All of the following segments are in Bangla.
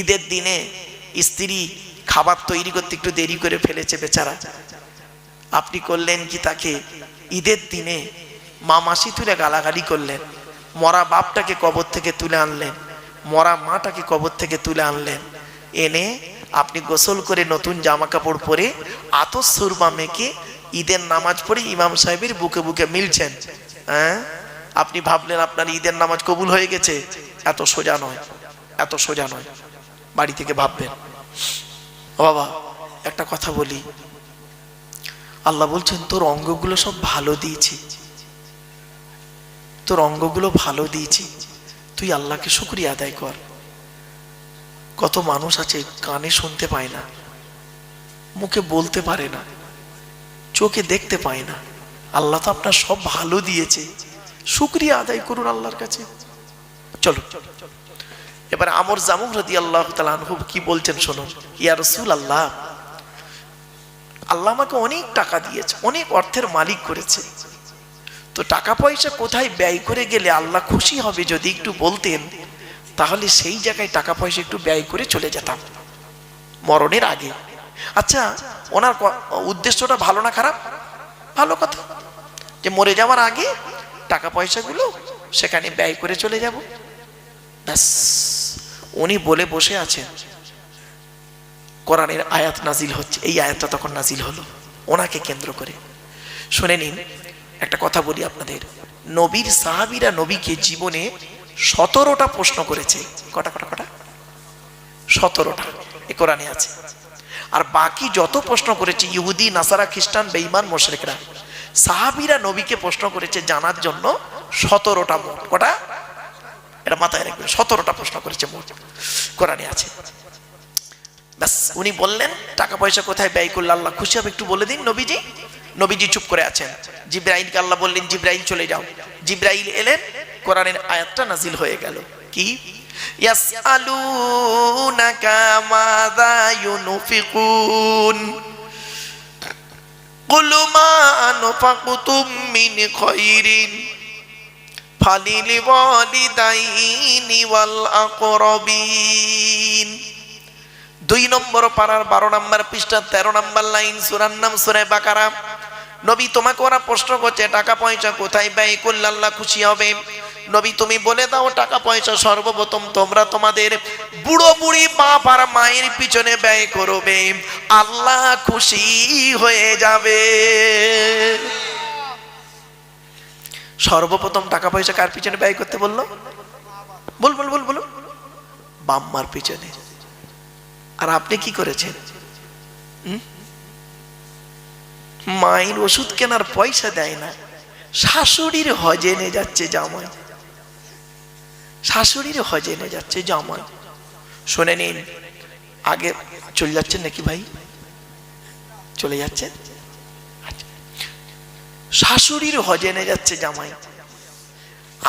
ঈদের দিনে স্ত্রী খাবার তৈরি করতে একটু দেরি করে ফেলেছে বেচারা, আপনি করলেন কি তাকে ঈদের দিনে মা মাসি তুলে গালাগালি করলেন, মরা বাপটাকে কবর থেকে তুলে আনলেন, মরা মাটাকে কবর থেকে তুলে আনলেন, এনে আপনি গোসল করে নতুন জামা কাপড় পরে আতর সুরমা মেখে ঈদের নামাজ পড়ে ইমাম সাহেবের বুকে বুকে মিলছেন। হ্যাঁ, আপনি ভাবলেন আপনার ঈদের নামাজ কবুল হয়ে গেছে। এত সোজা নয়, এত সোজা নয়। বাড়ি থেকে ভাববেন। বাবা একটা কথা বলি, আল্লাহ বলছেন তোর অঙ্গগুলো সব ভালো দিয়েছি, তোর অঙ্গগুলো ভালো দিয়েছি, তুই আল্লাহকে শুকরিয়া আদায় কর। কত মানুষ আছে কানে শুনতে পায় না, মুখে বলতে পারে না, চোখে দেখতে পায় না, আল্লাহ তো আপনার সব ভালো দিয়েছে, শুকরিয়া আদায় করুন আল্লাহর কাছে। চলো এবার আমর জামুন রাদিয়াল্লাহু তাআলা আনহু কি বলছেন শুনুন। ইয়া রাসূলুল্লাহ, আল্লাহ আমাকে অনেক টাকা দিয়েছে, অনেক অর্থের মালিক করেছে, তো টাকা পয়সা কোথায় ব্যয় করে গেলে আল্লাহ খুশি হবে যদি একটু বলতেন, তাহলে সেই জায়গায় টাকা পয়সা একটু ব্যয় করে চলে যেতাম মরণের আগে। আচ্ছা, ওনার উদ্দেশ্যটা ভালো না খারাপ? ভালো কথা, যে মরে যাওয়ার আগে টাকা পয়সাগুলো সেখানে ব্যয় করে চলে যাব। ব্যাস, উনি বলে বসে আছেন, কোরআনের আয়াত নাজিল হচ্ছে। এই আয়াতটা তখন নাজিল হলো ওনাকে কেন্দ্র করে। শুনে নিন, একটা কথা বলি আপনাদের, নবীর সাহাবীরা নবীকে জীবনে 17টা প্রশ্ন করেছে। কটা কটা কটা? 17টা এ কোরআনে আছে। আর বাকি যত প্রশ্ন করেছে ইহুদি, নাসারা, খ্রিস্টান, বেঈমান, মুশরিকরা, সাহাবীরা নবীকে প্রশ্ন করেছে জানার জন্য 17টা। মোট কটা? এটা মাথায় রাখবেন, 17টা প্রশ্ন করেছে মোট, কোরআনে আছে। ব্যাস, উনি বললেন টাকা পয়সা কোথায় ব্যয় করলে আল্লাহ খুশি হবে একটু বলে দিন নবীজি। নবীজি চুপ করে আছেন। জিবরাইলকে আল্লাহ বললেন, জিবরাইল চলে যাও। জিবরাইল এলেন, কোরআনের আয়াতটা নাজিল হয়ে গেল। কি? ইয়াসআলুনাকা মাযা ইউনফিকুন কুল মা আনফাকতুম মিন খায়রিন ফালিল ওয়ালিদাইনি ওয়াল আকরাবিন। 2 নম্বর পারার 12 নম্বর পৃষ্ঠা 13 নম্বর লাইন, সূরার নাম সূরা বাকারা। নবী, তোমাকে ওরা প্রশ্ন করছে টাকা পয়সা কোথায় ব্যয় করলে আল্লাহ খুশি হবে। নবী, তুমি বলে দাও টাকা পয়সা সর্বপ্রথম তোমরা তোমাদের বুড়ো বুড়ি বাপ আর মায়ের পিছনে ব্যয় করবে, আল্লাহ খুশি হয়ে যাবে। সর্বপ্রথম টাকা পয়সা কার পিছনে ব্যয় করতে বললো? বল বল বল বলো। বাম্মার পিছনে। আর আপনি কি করেছেন? মায়ের ওষুধ কেনার পয়সা দেয় না, শাশুড়ির হজে নিয়ে যাচ্ছে জামাই, শাশুড়ির হজে নিয়ে যাচ্ছে জামাই। শুনে নিন, আগে চলে যাচ্ছেন নাকি ভাই? চলে যাচ্ছেন? শাশুড়ির হজে নিয়ে যাচ্ছে জামাই।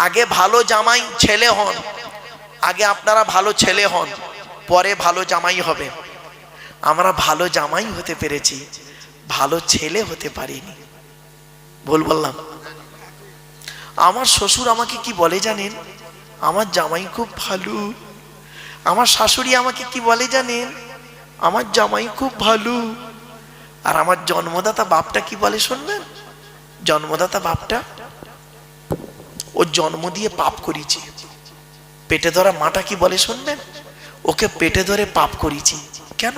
আগে ভালো জামাই ছেলে হন, আগে আপনারা ভালো ছেলে হন, পরে ভালো জামাই হবে। আমরা ভালো জামাই হতে পেরেছি, ভালো ছেলে হতে পারিনি। ভুল বললাম? আমার শ্বশুর আমাকে কি বলে জানেন? আমার জামাই খুব ভালো। আমার শাশুড়ি আমাকে কি বলে জানেন? আমার জামাই খুব ভালো। আর আমার জন্মদাতা বাপটা কি বলে শুনবেন? জন্মদাতা বাপটা, ও জন্ম দিয়ে পাপ করেছি। পেটে ধরা মাটা কি বলে শুনবেন? ওকে পেটে ধরে পাপ করেছি। কেন?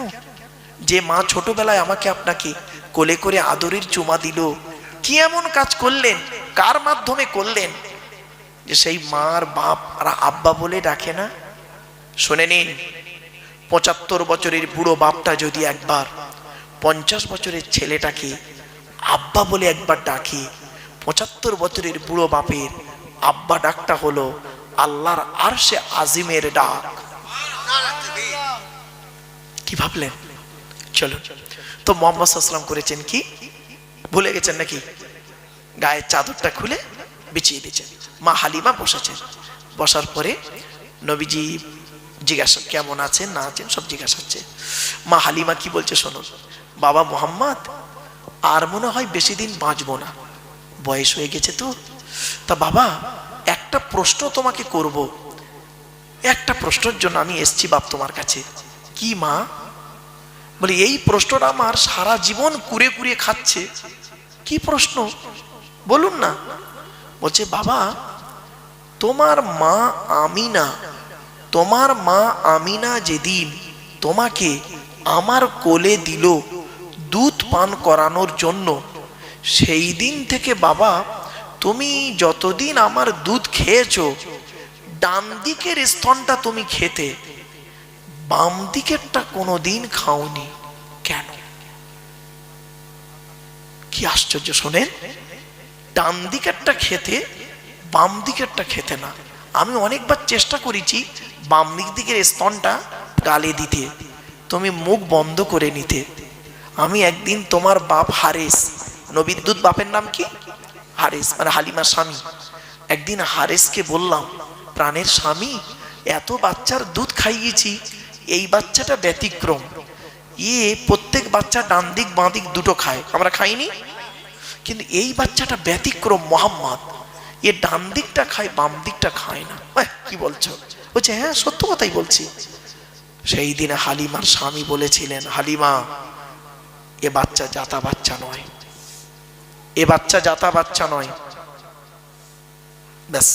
যে মা ছোটবেলায় আমাকে আপনাকে কোলে করে আদরের চুমা দিল, কি এমন কাজ করলেন, কার মাধ্যমে করলেন যে সেই মার বাপ আর আব্বা বলে ডাকে না? শুনে নিন, 75 বছরের বুড়ো বাপটা যদি একবার 50 বছরের ছেলেটাকে আব্বা বলে একবার ডাকে, 75 বছরের বুড়ো বাপের আব্বা ডাকটা হলো আল্লাহর আরশে আজিমের ডাক। কি ভাবলেন? চলো, তো মুহাম্মদ সাল্লাল্লাহু আলাইহি ওয়াসাল্লাম করেছেন কি? ভুলে গেছেন নাকি? গায়ের চাদরটা খুলে বিছিয়ে দিয়েছেন। মা হালিমা বসেছেন। বসার পরে নবীজি জিজ্ঞাসা কেমন আছেন না আছেন সব জিজ্ঞাসা হচ্ছে। মা হালিমা কি বলছে শুনুন। বাবা মুহাম্মদ, আর মনে হয় বেশি দিন বাঁচবো না, বয়স হয়ে গেছে তো। তা বাবা, একটা প্রশ্ন তোমাকে করব, একটা প্রশ্নের জন্য আমি এসছি বাপ তোমার কাছে। কি মা? বলে এই প্রশ্নটা আমার সারা জীবন কুরে কুরে খাচ্ছে। কি প্রশ্ন বলুন না? বলছে বাবা, তোমার মা আমিনা, তোমার মা আমিনা যেদিন তোমাকে আমার কোলে দিল দুধ পান করানোর জন্য, সেই দিন থেকে বাবা তুমি যতদিন আমার দুধ খেয়েছো, ডান দিকের স্তনটা তুমি খেতে, বাম দিকেরটা কোনোদিন খাওনি কেন? কি আশ্চর্য শোনেন, ডান দিকেরটা খেতে, বাম দিকেরটা খেতে না। আমি অনেকবার চেষ্টা করেছি বাম দিকের স্তনটা গালে দিতে, তুমি মুখ বন্ধ করে নিতে। আমি একদিন তোমার বাপ হারেস, নবীর দুধ বাপের নাম কি? হারেস, মানে হালিমার স্বামী। একদিন হারেসকে বললাম, প্রাণের স্বামী, এত বাচ্চার দুধ খাইয়েছি, এই বাচ্চাটা ব্যতিক্রম। প্রত্যেক বাচ্চা ডান দিক বাঁ দিক দুটো খায়, আমরা খাইনি, কিন্তু এই বাচ্চাটা ব্যতিক্রম মোহাম্মদ, ডান দিকটা খায় বাম দিকটা খায় না। কি বলছো? বলছে হ্যাঁ সত্য কথাই বলছি। সেই দিনে হালিমার স্বামী বলেছিলেন, হালিমা, এ বাচ্চা জাতা বাচ্চা নয়, এ বাচ্চা জাতা বাচ্চা নয়। ব্যাস।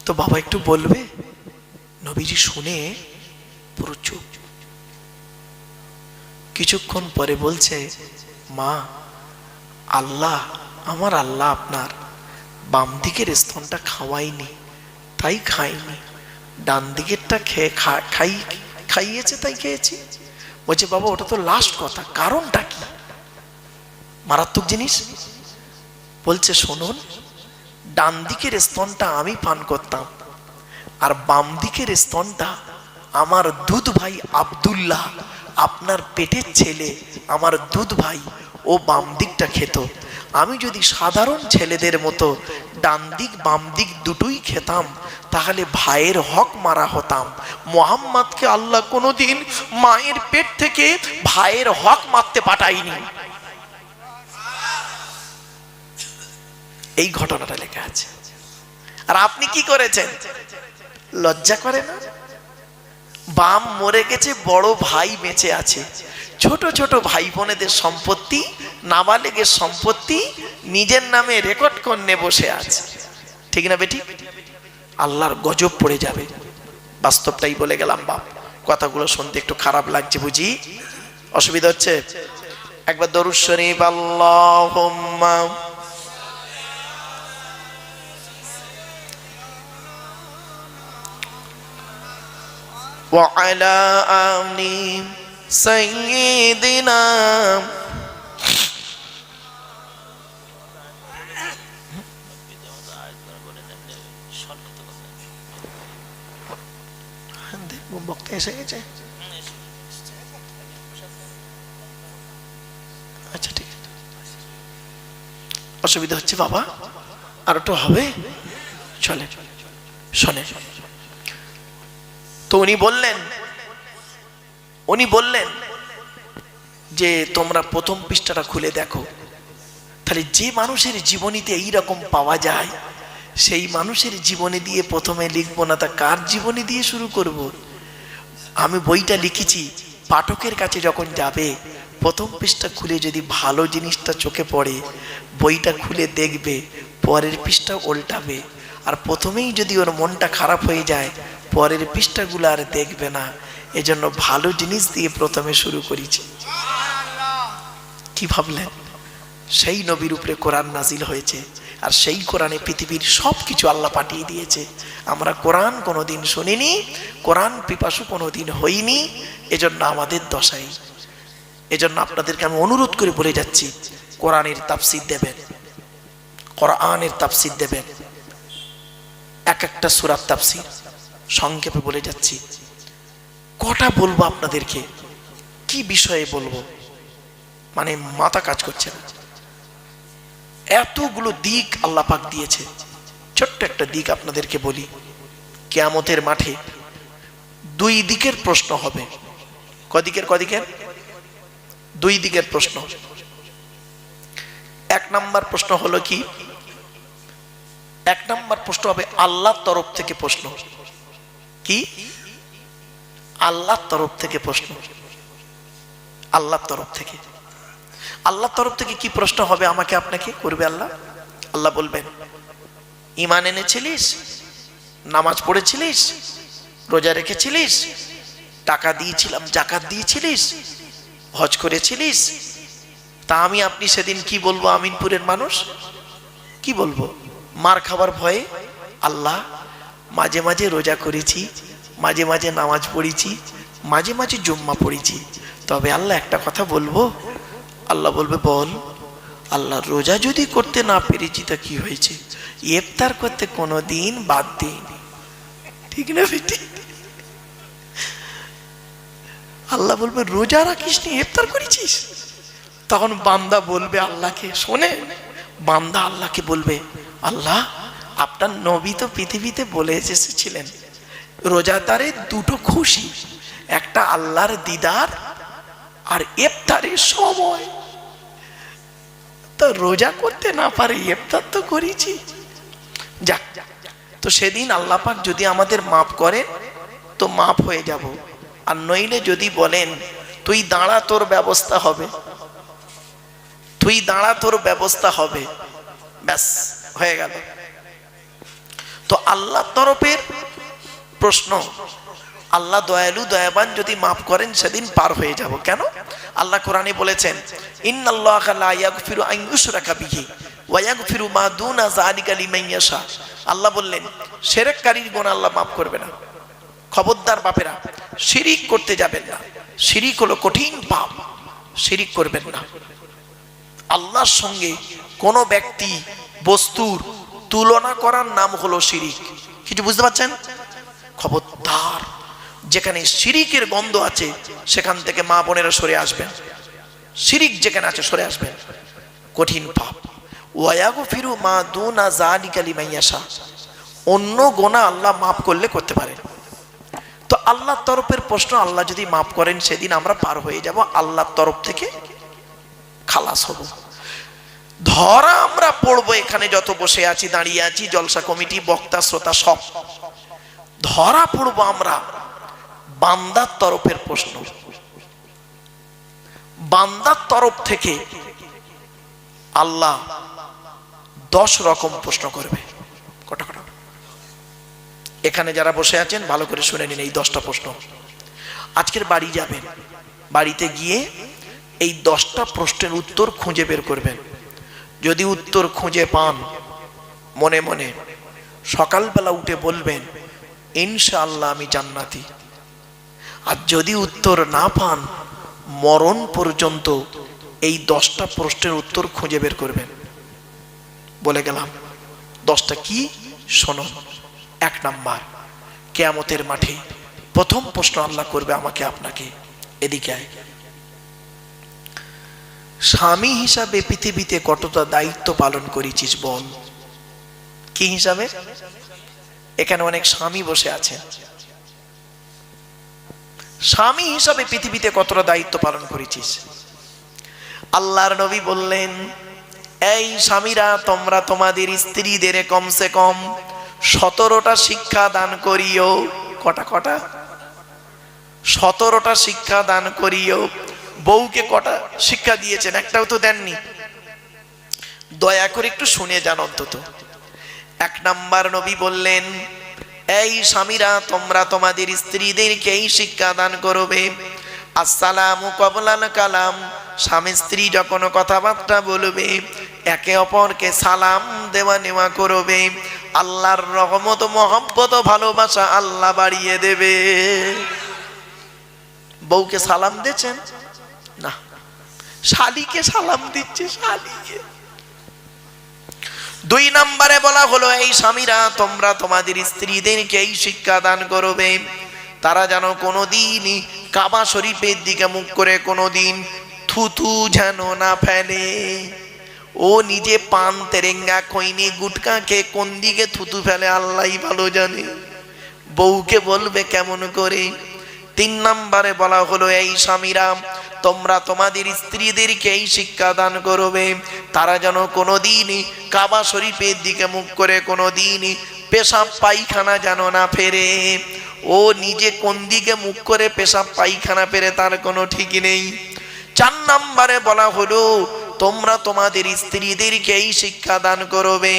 তো বাবা একটু বলবে? নবীজি শুনে পুরো চুপ। কিছুক্ষণ পরে বলছে, মা, আল্লাহ, আমার আল্লাহ আপনার বাম দিকের স্তনটা খাওয়াইনি তাই খাইনি, ডান দিকেরটা খাইয়েছে তাই খেয়েছি। বলছে বাবা ওটা তো লাস্ট কথা, কারণটা কি? মারাত্মক জিনিস। বলছে শুনুন, ডান দিকের স্তনটা আমি পান করতাম, আর বাম দিকের স্তনটা আমার দুধ ভাই আব্দুল্লাহ, আপনার পেটের ছেলে, আমার দুধ ভাই, ও বাম দিকটা খেত। আমি যদি সাধারণ ছেলেদের মতো ডান দিক বাম দিক দুটোই খেতাম, তাহলে ভাইয়ের হক মারা হতাম। মোহাম্মদকে আল্লাহ কোনোদিন মায়ের পেট থেকে ভাইয়ের হক মারতে পাঠায়নি। এই ঘটনাটা লেখা আছে। আর আপনি কি করেছেন? লজ্জা করে না? বাম মরে গেছে, বড় ভাই বেঁচে আছে, ছোট ছোট ভাই বোনেদের সম্পত্তি, নাবালেগের সম্পত্তি নিজের নামে রেকর্ড করে বসে আছে। ঠিক না বেটি? আল্লাহর গজব পড়ে যাবে। বাস্তবটাই বলে গেলাম বাপ, কথাগুলো শুনতে একটু খারাপ লাগছে বুঝি, অসুবিধা হচ্ছে? একবার দরুদ শরীফ আল্লাহুম্মা ওয়া আলা আলি সাইয়্যিদিনা। বক্তা এসে গেছে? আচ্ছা ঠিক আছে, অসুবিধা হচ্ছে বাবা, আর একটু হবে, চলে শোনে। তো উনি বললেন যে তোমরা প্রথম পৃষ্ঠাটা খুলে দেখো, তাহলে যে মানুষের জীবনীতে এইরকম পাওয়া যায়, সেই মানুষের জীবনী দিয়ে প্রথমে লিখবো না, তা কার জীবনী দিয়ে শুরু করব? আমি বইটা লিখেছি, পাঠকের কাছে যখন যাবে, প্রথম পৃষ্ঠা খুলে যদি ভালো জিনিসটা চোখে পড়ে, বইটা খুলে দেখবে, পরের পৃষ্ঠা উল্টাবে। আর প্রথমেই যদি ওর মনটা খারাপ হয়ে যায়, পরের পৃষ্ঠাগুলো আর দেখবে না। এজন্য ভালো জিনিস দিয়ে প্রথমে শুরু করেছি। কি ভাবলেন? সেই নবীর উপরে কোরআন নাজিল হয়েছে, আর সেই কোরআনে পৃথিবীর সব কিছু আল্লাহ পাঠিয়ে দিয়েছে। আমরা কোরআন কোনোদিন শুনিনি, কোরআন পিপাসু কোনোদিন হইনি, এজন্য আমাদের দশাই। এজন্য আপনাদেরকে আমি অনুরোধ করে বলে যাচ্ছি, কোরআনের তাফসীর দেবেন, কোরআনের তাফসীর দেবেন, এক একটা সূরার তাফসীর। সংক্ষেপে বলে যাচ্ছি, কটা বলবো আপনাদেরকে, কি বিষয়ে বলবো, মানে মাথা কাজ করছে না, এতগুলো দিক আল্লাহ পাক দিয়েছে। ছোট্ট একটা দিক আপনাদেরকে বলি, কিয়ামতের মাঠে দুই দিকের প্রশ্ন হবে। কদিকের? দুই দিকের প্রশ্ন। এক নাম্বার প্রশ্ন হলো কি? এক নাম্বার প্রশ্ন হবে আল্লাহর তরফ থেকে প্রশ্ন, কি? আল্লাহর তরফ থেকে প্রশ্ন। আল্লাহর তরফ থেকে, আল্লাহর তরফ থেকে কি প্রশ্ন হবে আমাকে আপনাকে করবে আল্লাহ? আল্লাহ বলবেন, ঈমান এনেছিলিস, নামাজ পড়েছিলিস, রোজা রেখেছিলিস, টাকা দিয়েছিলাম, জাকাত দিয়েছিলিস, হজ করেছিলিস? তা আমি আপনি সেদিন কি বলবো? আমিনপুরের মানুষ কি বলবো? মার খাবার ভয়ে, আল্লাহ মাঝে মাঝে রোজা করেছি, মাঝে মাঝে নামাজ পড়েছি, মাঝে মাঝে জুম্মা পড়েছি, তবে আল্লাহ একটা কথা বলবো। আল্লাহ বলবে, বল। আল্লাহ, রোজা যদি করতে না পেরেছি তা কি হয়েছে? ইফতার করতে কোনোদিন বাদ দিইনি। ঠিক না বেটি? আল্লাহ বলবে, রোজা রাখিসনি, ইফতার করেছিস? তখন বান্দা বলবে আল্লাহকে, শোনে, বান্দা আল্লাহকে বলবে, আল্লাহ আপনার নবী তো পৃথিবীতে বলে এসেছিলেন রোজাদারের দুটো খুশি, একটা আল্লাহর দিদার আর ইফতারের সময়। তো রোজা করতে না পারে, ইফতার তো করেছি। যাক, তো সেদিন আল্লাহ পাক যদি আমাদের মাফ করে তো মাফ হয়ে যাব, আর নইলে যদি বলেন তুই দাঁড়া, তোর ব্যবস্থা হবে, তুই দাঁড়া, তোর ব্যবস্থা হবে, ব্যাস হয়ে গেল। তো আল্লাহর তরফের প্রশ্ন, আল্লাহ দয়ালু দয়াবান, যদি মাফ করেন সেদিন পার হয়ে যাব। কেন? আল্লাহ কোরআনে বলেছেন, ইন্নাল্লাহা লা ইয়াগফিরু আন ইউশরাকা বিহি ওয়া ইয়াগফিরু মা দুনা যালিকা লিমান ইয়াশা। আল্লাহ বললেন, শিরককারীর গুনাহ আল্লাহ মাফ করবে না। খবরদার বাপেরা, শিরিক করতে যাবেন না। শিরিক হলো কঠিন পাপ, শিরিক করবেন না। আল্লাহর সঙ্গে কোন ব্যক্তি বস্তুর তুলনা করার নাম হলো শিরিক। কিছু বুঝতে পারছেন? খবরদার, যেখানে শিরিকের গন্ধ আছে সেখান থেকে মা বোনেরা সরে আসবেন। শিরিক যেখানে আছে সরে আসবেন, কঠিন পাপ। ওয়া ইয়াগফিরু মা দুনা যালিকা লিমান ইয়াশা, অন্য গুনাহ আল্লাহ মাফ করলে করতে পারেন। তো আল্লাহর তরফের প্রশ্ন, আল্লাহ যদি মাফ করেন সেদিন আমরা পার হয়ে যাব, আল্লাহর তরফ থেকে খালাস হব। ধরা আমরা পড়বো, এখানে যত বসে আছি, দাঁড়িয়ে আছি, জলসা কমিটি, বক্তা, শ্রোতা, সব ধরা পড়বো আমরা বান্দার তরফের প্রশ্ন। বান্দার তরফ থেকে আল্লাহ 10 রকম প্রশ্ন করবে। কটা কটা? এখানে যারা বসে আছেন ভালো করে শুনে নিন এই 10টা প্রশ্ন। আজকের বাড়ি যাবেন, বাড়িতে গিয়ে এই 10টা প্রশ্নের উত্তর খুঁজে বের করবেন। যদি উত্তর খুঁজে পান, মনে মনে সকালবেলা উঠে বলবেন, ইনশাআল্লাহ আমি জান্নাতি। আর যদি উত্তর না পান, মরণ পর্যন্ত এই 10টা প্রশ্নের উত্তর খুঁজে বের করবেন। বলে গেলাম 10টা কি, শোনো। 1 নাম্বার, কিয়ামতের মাঠে প্রথম প্রশ্ন আল্লাহ করবে আমাকে আপনাকে, এদিকে আয়। স্বামী হিসাবে পৃথিবীতে কতটা দায়িত্ব পালন করেছিস বল। কি হিসাবে? এখানে অনেক স্বামী বসে আছেন। স্বামী হিসাবে পৃথিবীতে কতটা দায়িত্ব পালন করেছিস? আল্লাহর নবী বললেন, এই স্বামীরা, তোমরা তোমাদের স্ত্রীদের কমসে কম 17টা শিক্ষা দান করিও। কটা কটা? 17টা শিক্ষা দান করিও। বউকে কটা শিক্ষা দিয়েছেন? একটাও তো দেননি। দয়া করে একটু শুনে যান অন্তত। 1 নাম্বার নবী বললেন, এই স্বামীরা, তোমরা তোমাদের স্ত্রীদেরকে এই শিক্ষা দান করবে, আসসালামু ক্বাবলাল কালাম। স্বামী স্ত্রী যখন কথাবার্তা বলবে, একে অপরকে সালাম দেওয়া নেওয়া করবে। আল্লাহর রহমত, মহব্বত, ভালোবাসা আল্লাহ বাড়িয়ে দেবে। বউকে সালাম দিয়েছেন না, শালীকে সালাম দিচ্ছে, শালীকে। 2 নম্বরে বলা হলো, এই স্বামীরা, তোমরা তোমাদের স্ত্রীদেরকে এই শিক্ষা দান করবে, তারা যেন কোনোদিন কাবা শরীফের দিকে মুখ করে কোনোদিন থুতু যেন না ফেলে। ও নিজে পান, তেরেঙ্গা, খৈনি, গুটকা খেয়ে কোন দিকে থুতু ফেলে আল্লাহই ভালো জানে। বউকে বলবে কেমন করে। 3 নম্বরে বলা হলো, এই স্বামীরা, তোমরা তোমাদের স্ত্রীদেরকে এই শিক্ষা দান করবে, তারা যেন কোনোদিন কাবা শরীফের দিকে মুখ করে কোনোদিন পেশাব পায়খানা যেন না ফেরে। ও নিজে কোন দিকে মুখ করে পেশাব পায়খানা পেরে তার কোনো ঠিক নেই। 4 নম্বরে বলা হলো তোমরা তোমাদের স্ত্রীদেরকে এই শিক্ষা দান করবে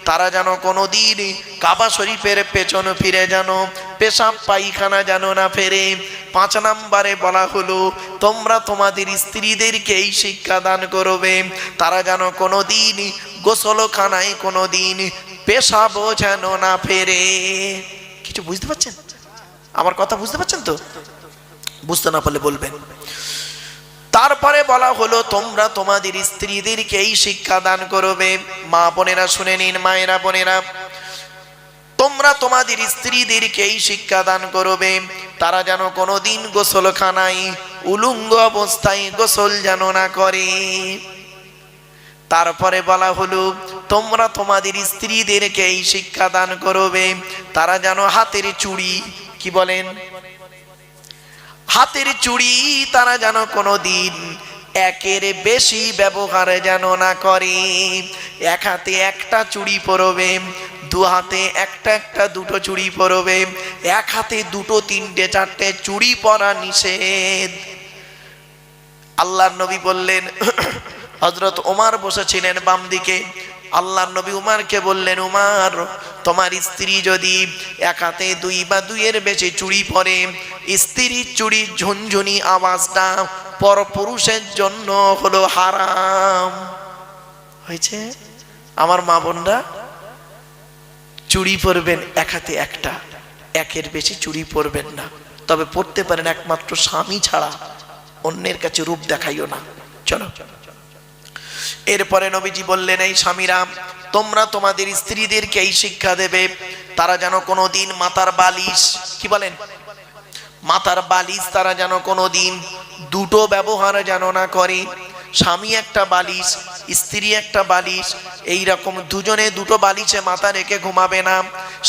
তারা যেন কোনোদিন কাবা শরীফের পেছন ফিরে যেন পেশাব পায়খানা যেন না ফেরে। 5 নম্বরে বলা হলো তোমরা তোমাদের স্ত্রীদেরকে এই শিক্ষা দান করবে তারা যেন কোনোদিন গোসলখানায় কোনোদিন পেশাব যেন না ফেরে। কিছু বুঝতে পারছেন? আমার কথা বুঝতে পারছেন তো? বুঝতে না পারলে বলবেন। তারপরে বলা হলো তোমরা তোমাদের স্ত্রীদেরকে এই শিক্ষা দান করবে। মা বোনেরা শুনে নিন, মায়েরা বোনেরা, তোমরা তোমাদের স্ত্রীদেরকে এই শিক্ষা দান করবে তারা যেন কোনোদিন গোসলখানায় উলঙ্গ অবস্থায় গোসল যেন না করে। তারপরে বলা হলো তোমরা তোমাদের স্ত্রীদেরকে এই শিক্ষা দান করবে তারা যেন হাতের চুড়ি, কি বলেন, হাতের চুড়ি তারা যেন কোনোদিন একের বেশি ব্যবহার যেন না করে। এক হাতে একটা চুড়ি পরবে, 2 হাতে একটা একটা 2টো চুড়ি পরবে, এক হাতে 2টো 3টে 4টে চুড়ি পরা নিষেধ। আল্লাহর নবী বললেন, হযরত ওমর বসেছিলেন বাম দিকে, আল্লাহর নবী উমারকে বললেন, উমার তোমার স্ত্রী যদি এক হাতে 2 বা 2-এর বেশি চুড়ি পরে, স্ত্রীর চুড়ির ঝুনঝুনি আওয়াজটা পরপুরুষের জন্য হলো হারাম হয়েছে। আমার মা বোনরা চুড়ি পরবেন এক হাতে একটা, একের বেশি চুড়ি পরবেন না, তবে পড়তে পারেন একমাত্র স্বামী ছাড়া, অন্যের কাছে রূপ দেখাইও না। চলো, এরপরে নবীজি বললেন, এই স্বামীরা তোমরা তোমাদের স্ত্রীদেরকে এই শিক্ষা দেবে তারা যেন কোনোদিন মাথার বালিশ, কি বলেন, মাথার বালিশ তারা যেন কোনোদিন 2টো ব্যবহার যেন না করে। স্বামী একটা বালিশ, স্ত্রী একটা বালিশ, এই রকম দুজনে 2টো বালিশে মাথা রেখে ঘুমাবে না।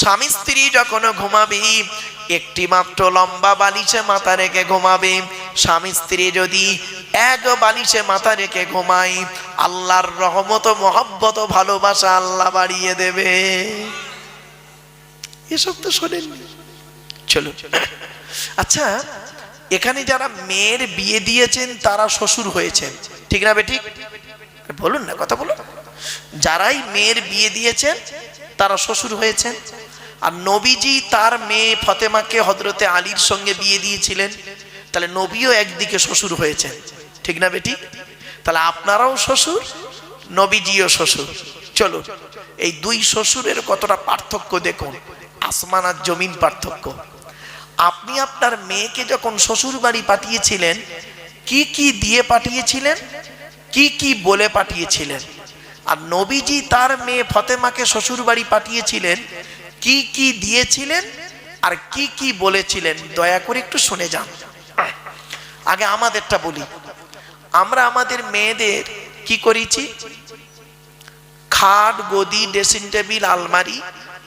স্বামী স্ত্রী যখন ঘুমাবে একটি মাত্র লম্বা বালিশে মাথা রেখে ঘুমাবে। স্বামী স্ত্রী যদি এক বালিশে মাথা রেখে ঘুমায়, আল্লাহর রহমত মহব্বত ভালোবাসা আল্লাহ বাড়িয়ে দেবে। এসব তো শোনেননি। চলো, আচ্ছা, এখানে যারা মেয়ের বিয়ে দিয়েছেন তারা শ্বশুর হয়েছেন, ঠিক না বেঠিক? বলুন না, কথা বলুন। যারাই মেয়ের বিয়ে দিয়েছেন তারা শ্বশুর হয়েছেন। আর নবীজি তার মেয়ে ফাতেমাকে হযরতে আলীর সঙ্গে বিয়ে দিয়েছিলেন, তাহলে নবীও একদিকে শ্বশুর হয়েছেন, ঠিক না বেঠিক? তাহলে আপনারাও শ্বশুর, নবীজিও শ্বশুর। চলো, এই 2 শ্বশুরের কতটা পার্থক্য দেখুন, আসমান আর জমিন পার্থক্য। আপনি আপনার মেয়েকে যখন শ্বশুর বাড়ি পাঠিয়েছিলেন, কি কি দিয়ে পাঠিয়েছিলেন, কি কি বলে পাঠিয়েছিলেন? আর নবীজি তার মেয়ে ফাতেমাকে শ্বশুর বাড়ি পাঠিয়েছিলেন, কি কি দিয়েছিলেন আর কি কি বলেছিলেন? দয়া করে একটু শুনে যান। আগে আমাদেরটা বলি। আমরা আমাদের মেয়েদের কি করেছি? খাট, গদি, ড্রেসিং টেবিল, আলমারি,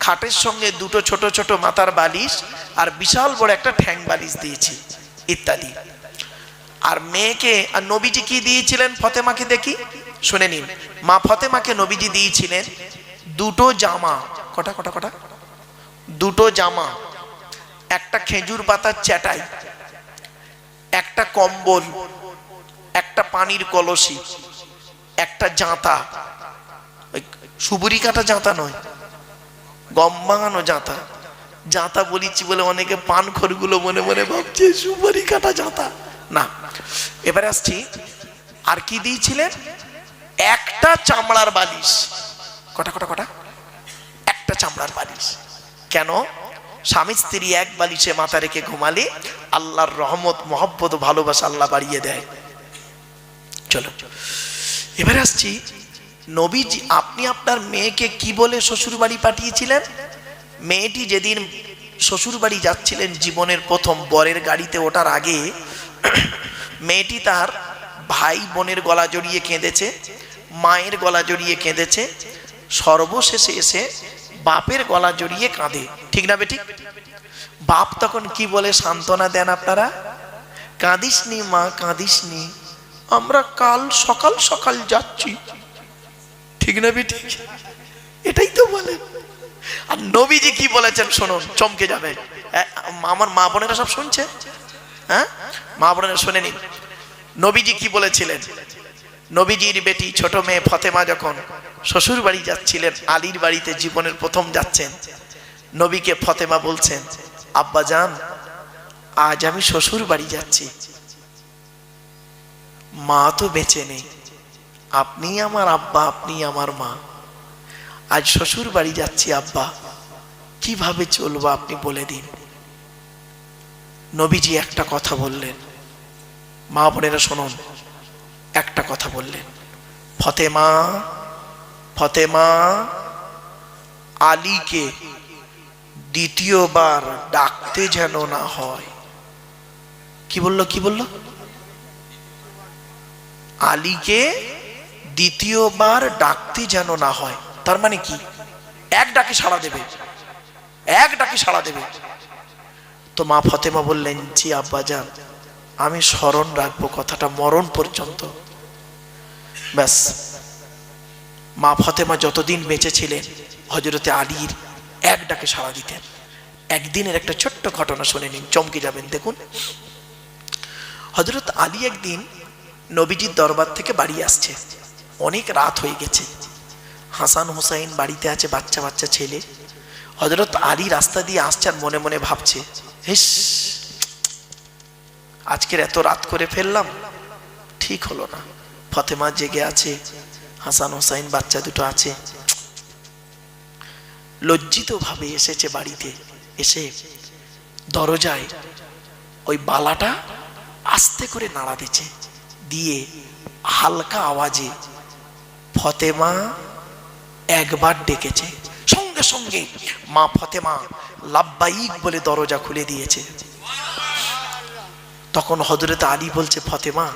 খাটের সঙ্গে 2টো ছোট ছোট মাথার বালিশ আর বিশাল বড় একটা ঠ্যাং বালিশ দিয়েছি ইত্যাদি। আর মেয়েকে, আর নবীজি কি দিয়েছিলেন ফাতেমাকে দেখি, শুনে নিন। মা ফাতেমাকে নবীজি দিয়েছিলেন 2টো জামা। কটা কটা কটা? 2টো জামা, একটা খেজুর পাতার চাটাই, একটা কম্বল, একটা পানির কলসি, একটা জাঁতা, সুবুরি কাটা জাঁতা নয়, গম ভাঙানো জাঁতা। জাঁতা বলিছি বলে অনেকে পান খড়গুলো মনে মনে ভাবছে সুবুরি কাটা জাঁতা না। এবারে আসছি, আর কি দিয়েছিলেন? একটা চামড়ার বালিশ। কটা কটা কটা? একটা চামড়ার বালিশ। কেন? স্বামী স্ত্রী এক বালিশে মাথা রেখে ঘুমালে আল্লাহর রহমত মহব্বত ভালোবাসা আল্লাহ বাড়িয়ে দেয়। চলো, এবারে আসছি, নবীজি আপনি আপনার মেয়েকে কি বলে শ্বশুর বাড়ি পাঠিয়েছিলেন? মেয়েটি যেদিন শ্বশুর বাড়ি যাচ্ছিলেন জীবনের প্রথম, বরের গাড়িতে ওঠার আগে মেয়েটি তার ভাই বোনের গলা জড়িয়ে কেঁদেছে, মায়ের গলা জড়িয়ে কেঁদেছে, সর্বশেষে এসে বাপের গলা জড়িয়ে কাঁদে, ঠিক না বেঠিক? বাপ তখন কি বলে সান্ত্বনা দেন আপনারা? কাঁদিসনি মা, কাঁদিসনি, আমরা কাল সকাল সকাল যাচ্ছি, ঠিক না বেঠিক? এটাই তো বলেন। আর নবীজি কি বলেছেন শুনুন, চমকে যাবেন। আমার মা বোনেরা সব শুনছে, হ্যাঁ মা বোনেরা শুনে নিন। নবীজি কি বলেছিলেন? নবীজির বেটি ছোট মেয়ে ফতেমা যখন শ্বশুর বাড়ি যাচ্ছিলেন, আলীর বাড়িতে জীবনের প্রথম যাচ্ছেন, নবীকে ফতেমা বলছেন, আব্বা জান আজ আমি শ্বশুর বাড়ি যাচ্ছি, মা তো বেঁচে নেই, আপনি আমার আব্বা, আপনি আমার মা, আজ শ্বশুর বাড়ি যাচ্ছি আব্বা, কিভাবে চলবো আপনি বলে দিন। নবীজি একটা কথা বললেন, মা বোনেরা শুনুন, একটা কথা বললেন, ফতেমা ফতেমা আলীকে দ্বিতীয়বার ডাকতে যেন না হয়। কি বললো? কি বললো? আলীকে দ্বিতীয়বার ডাকতে যেন না হয়। তার মানে কি? এক ডাকে সাড়া দেবে, এক ডাকে সাড়া দেবে। তো মা ফতেমা বললেন, জি আব্বা জান, আমি স্মরণ রাখবো কথাটা মরণ পর্যন্ত। ব্যাস, মা ফতেমা যতদিন বেঁচে ছিলেন হযরতে আলীর এক ডাকে সাড়া দিতেন। একদিনের একটা ছোট্ট ঘটনা শুনে নিন, চমকে যাবেন। দেখুন, হযরত আলী একদিন নবীজির দরবার থেকে বাড়ি আসছে, অনেক রাত হয়ে গেছে, হাসান হুসাইন বাড়িতে আছে, বাচ্চা বাচ্চা ছেলে। হযরত আলী রাস্তা দিয়ে আসছে আর মনে মনে ভাবছে, হেস আজকের এত রাত করে ফেললাম, ঠিক হলো না। ফতেমা জেগে আছে, হাসান হুসাইন বাচ্চা দুটো আছে। লজ্জিত ভাবে এসেছে বাড়িতে, এসে দরজায় ওই বালাটা আস্তে করে নাড়া দিচ্ছে, দিয়ে হালকা আওয়াজে ফতেমা একবার ডেকেছে। সঙ্গে সঙ্গে মা ফতেমা লাব্বাইক বলে দরজা খুলে দিয়েছে। তখন হযরত আলী বলছে, ফতেমা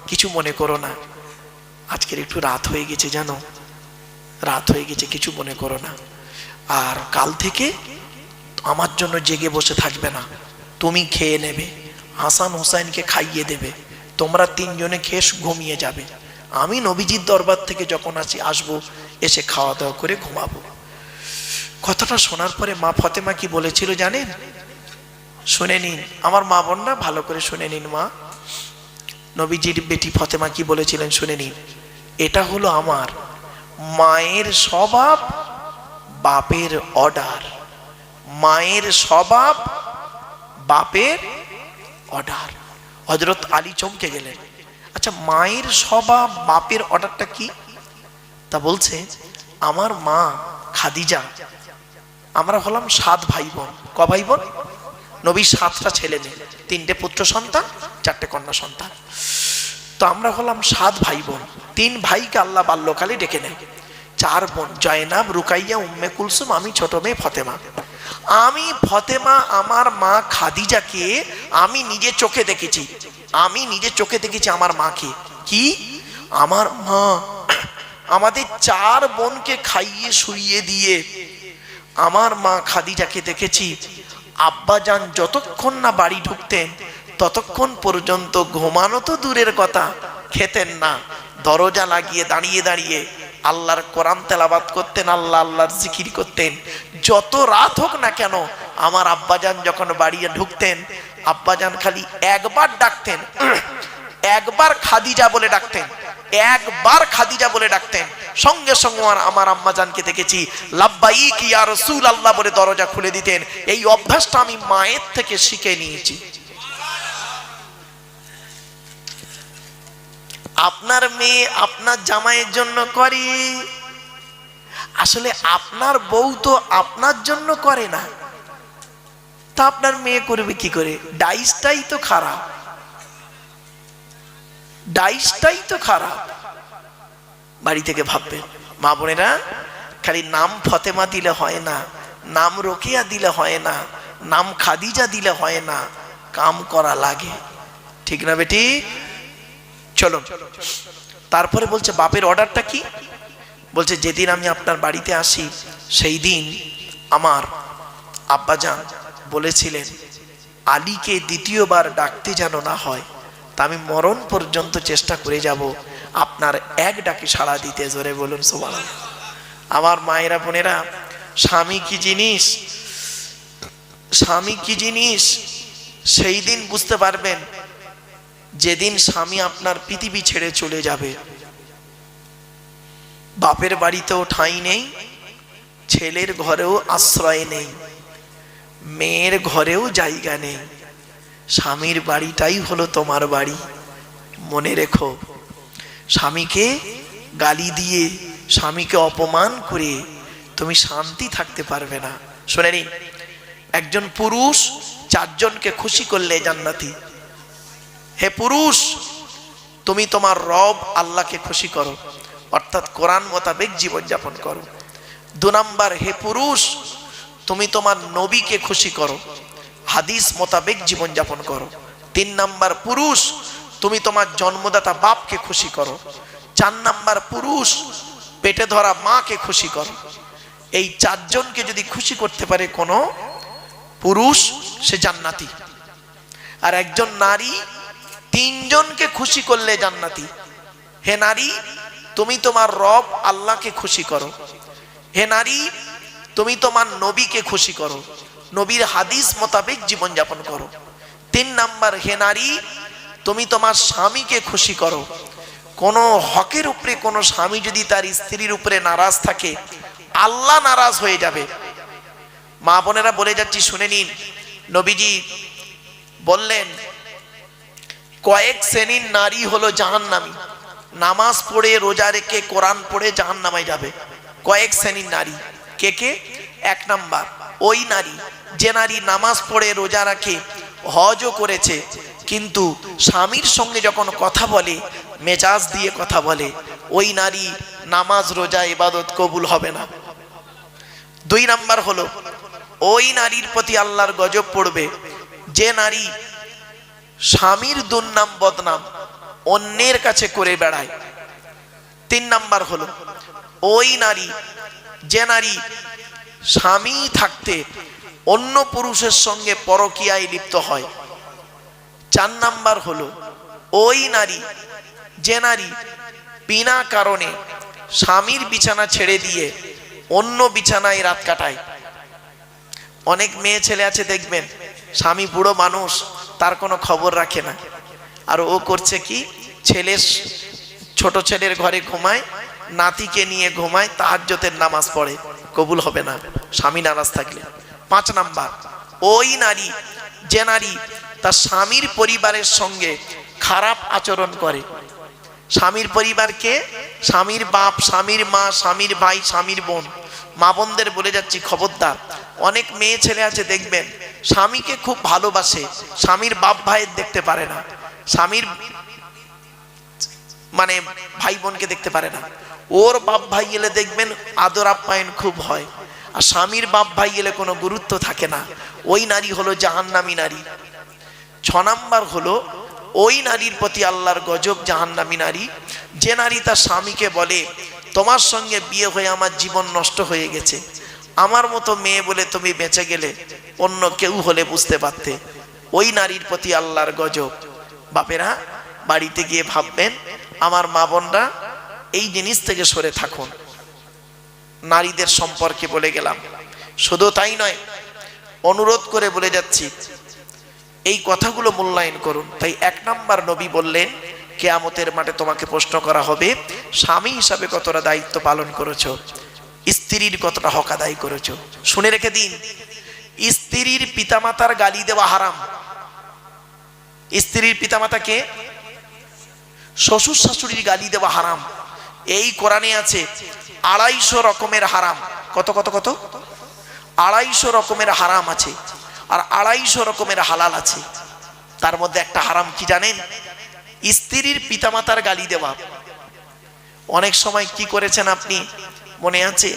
কিছু মনে করো না, আজকের একটু রাত হয়ে গেছে, জানো রাত হয়ে গেছে, কিছু মনে করো না, আর কাল থেকে আমার জন্য জেগে বসে থাকবে না, তুমি খেয়ে নেবে, হাসান হুসাইনকে খাইয়ে দেবে, তোমরা তিনজনে খেয়ে ঘুমিয়ে যাবে, আমি নবীজির দরবার থেকে যখন আসবো এসে খাওয়া দাওয়া করে ঘুমাবো। কথাটা শোনার পরে মা ফতেমা কি বলেছিল জানেন? শুনে নিন আমার মা বোনরা, ভালো করে শুনে নিন। মা নবীজির বেটি ফতেমা কি বলেছিলেন শুনে নিন। এটা হলো আমার মায়ের স্বভাব, বাপের অর্ডার, মায়ের স্বভাব, বাপের অর্ডার। হযরত আলী চমকে গেলেন, আচ্ছা মায়ের স্বভাব বাপের অর্ডারটা কি? তা বলছে, আমার মা খাদিজা, আমরা হলাম 7 ভাই বোন। ক ভাই বোন? নবীর 7টা ছেলে মেয়ে, 3টে পুত্র সন্তান, 4টে কন্যা সন্তান। তো আমরা হলাম 7 ভাই বোন। 3 ভাইকে আল্লাহ বাল্যকালে ডেকে নেয়, 4 বোন জয়নাব, রুকাইয়া, উম্মে কুলসুম, আমি ছোট মেয়ে ফতেমা। আমি ফতেমা আমার মা খাদিজাকে আমি নিজে চোখে দেখেছি, আমি নিজে চোখে দেখেছি আমার মাকে। কি? আমার মা আমাদের 4 বোনকে খাইয়ে শুইয়ে দিয়ে আমার মা খাদিজাকে দেখেছি, আব্বাজান যতক্ষণ না বাড়ি ঢুকতেন ততক্ষণ পর্যন্ত ঘুমানো তো দূরের কথা, খেতেন না, দরজা লাগিয়ে দাঁড়িয়ে দাঁড়িয়ে আল্লাহর কোরআন তেলাওয়াত করতেন, আল্লাহ আল্লাহর জিকির করতেন। যত রাত হোক না কেন আমার আব্বাজান যখন বাড়ি ঢুকতেন, আব্বাজান খালি একবার ডাকতেন, একবার খাদিজা বলে ডাকতেন, একবার খাদিজা বলে ডাকতেন, সঙ্গে সঙ্গে আমার আম্মাজানকে দেখেছি লাব্বাইক ইয়া রাসূলুল্লাহ বলে দরজা খুলে দিতেন। এই অভ্যাসটা আমি মায়ের থেকে শিখে নিয়েছি। আপনার মেয়ে আপনার জামাইয়ের জন্য করে, আসলে আপনার বউ তো আপনার জন্য করে না, তা আপনার মেয়ে করবে কি করে? ডাইসটাই তো খারাপ, ডাইসটাই তো খারাপ। বাড়ি থেকে ভাববেন মা বোনেরা, খালি নাম ফতেমা দিলে হয় না, নাম রোকেয়া দিলে হয় না, নাম খাদিজা দিলে হয় না, কাম করা লাগে, ঠিক না বেটি? চলো, তারপরে বলছে বাপের অর্ডারটা কি? বলছে যেদিন আমি আপনার বাড়িতে আসি সেই দিন আমার আব্বাজান বলেছিলেন আলীকে দ্বিতীয়বার ডাকতে যেন না হয়, তা আমি মরণ পর্যন্ত চেষ্টা করে যাব আপনার এক ডাকে সাড়া দিতে। জোরে বলুন সুবহানাল্লাহ। আমার মায়েরা বোনেরা, স্বামী কি জিনিস, স্বামী কি জিনিস সেই দিন বুঝতে পারবেন যেদিন স্বামী আপনার পৃথিবী ছেড়ে চলে যাবে। বাপের বাড়িতেও ঠাঁই নেই, ছেলের ঘরেও আশ্রয় নেই, মেয়ের ঘরেও জায়গা নেই, স্বামীর বাড়িটাই হলো তোমার বাড়ি। মনে রেখো, স্বামীকে গালি দিয়ে, স্বামীকে অপমান করে তুমি শান্তি থাকতে পারবে না। শুনে নিন, একজন পুরুষ 4 জনকে খুশি করলে জান্নাতি। হে পুরুষ, তুমি তোমার রব আল্লাহকে খুশি করো, অর্থাৎ কোরআন মোতাবেক জীবনযাপন করো। 2 নাম্বার, হে পুরুষ, তুমি তোমার নবীকে খুশি করো, হাদিস মোতাবেক জীবনযাপন করো। 3 নাম্বার, পুরুষ, তুমি তোমার জন্মদাতা বাপকে খুশি করো। 4 নাম্বার, পুরুষ, পেটে ধরা মাকে খুশি করো। এই 4 জনকে যদি খুশি করতে পারে কোনো পুরুষ, সে জান্নাতি। আর একজন নারী 3 জনকে খুশি করলে জান্নাতি। হে নারী, তুমি তোমার রব আল্লাহকে খুশি করো। হে নারী, তুমি তোমার নবীকে খুশি করো, নবীর হাদিস মোতাবেক জীবনযাপন করো। 3 নাম্বার, হে নারী, তুমি তোমার স্বামীকে খুশি করো। কোনো হকের উপরে কোনো স্বামী যদি তার স্ত্রীর উপরে নারাজ থাকে, আল্লাহ নারাজ হয়ে যাবে। মা বোনেরা বলে যাচ্ছি, শুনে নিন। নবীজি বললেন, কয়েক শ্রেণীর নারী হলো জাহান্নামী, নামাজ পড়ে রোজা রেখে কোরআন পড়ে জাহান্নামে যাবে। কয়েক শ্রেণীর নারী কে কে? 1 নাম্বার, ওই নারী যে নারী নামাজ পড়ে রোজা রাখে, হজও করেছে, কিন্তু স্বামীর সঙ্গে যখন কথা বলে মেজাজ দিয়ে কথা বলে, ওই নারী নামাজ রোজা ইবাদত কবুল হবে না। 2 নাম্বার হলো, ওই নারীর প্রতি আল্লাহর গজব পড়বে যে নারী স্বামীর দুর্নাম বদনাম অন্যের কাছে করে বেড়ায়। 3 নাম্বার হলো, ওই নারী যে নারী স্বামী থাকতে অন্য পুরুষের সঙ্গে পরকীয়ায় লিপ্ত হয়। 4 নাম্বার হলো, ওই নারী যে নারী বিনা কারণে স্বামীর বিছানা ছেড়ে দিয়ে অন্য বিছানায় রাত কাটায়। অনেক মেয়ে ছেলে আছে দেখবেন, স্বামী বুড়ো মানুষ, তার কোনো খবর রাখে না, আর ও করছে কি, ছোট ছেলের ঘরে ঘুমায়, নাতিকে নিয়ে ঘুমায়, তাহাজ্জুদের নামাজ পড়ে, কবুল হবে না স্বামী নারাজ থাকলে। 5 নাম্বার, ওই নারী যে নারী তার স্বামীর পরিবারের সঙ্গে খারাপ আচরণ করে। স্বামীর পরিবারকে, স্বামীর বাপ, স্বামীর মা, স্বামীর ভাই, স্বামীর বোন। মা বোনদের বলে যাচ্ছি, খবরদার। অনেক মেয়ে ছেলে আছে দেখবেন, স্বামীকে খুব ভালোবাসে, স্বামীর বাপ ভাইয়ের দেখতে পারে না, স্বামীর মানে ভাই বোনকে দেখতে পারে না। ওর বাপ ভাই এলে দেখবেন আদর আপ্যায়ন খুব হয়, আর স্বামীর বাপ ভাই এলে কোনো গুরুত্ব থাকে না। ওই নারী হলো জাহান্নামী নারী। 6 নাম্বার হলো, ওই নারীর প্রতি আল্লাহর গজব, জাহান্নামী নারী যে নারী তার স্বামীকে বলে, তোমার সঙ্গে বিয়ে হয়ে আমার জীবন নষ্ট হয়ে গেছে, আমার মতো মেয়ে বলে তুমি বেঁচে গেলে, অন্য কেউ হলে বুঝতে পারতে। ওই নারীর প্রতি আল্লাহর গজব। বাপেরা বাড়িতে গিয়ে ভাববেন, আমার মা বোনরা এই জিনিস থেকে সরে থাকুন। নারীদের সম্পর্কে বলে গেলাম, শুধু তাই নয়, অনুরোধ করে বলে যাচ্ছি, এই কথাগুলো মূল্যায়ন করুন। তাই 1 নাম্বার, নবী বললেন, কিয়ামতের মাঠে তোমাকে প্রশ্ন করা হবে, স্বামী হিসাবে কতটা দায়িত্ব পালন করেছো, স্ত্রীর কতটা হক আদায় করেছো। শুনে রেখে দিন, স্ত্রীর পিতামাতার গালি দেওয়া হারাম। স্ত্রীর পিতামাতাকে, শ্বশুর শাশুড়ির গালি দেওয়া হারাম। এই কোরআনে আছে 250 রকমের হারাম। কত কত কত? 250 রকমের হারাম আছে, আর 250 রকমের হালাল আছে। তার মধ্যে একটা হারাম কি জানেন? স্ত্রীর পিতামাতার গালি দেওয়া। অনেক সময় কি করেছেন আপনি, মনে আছে?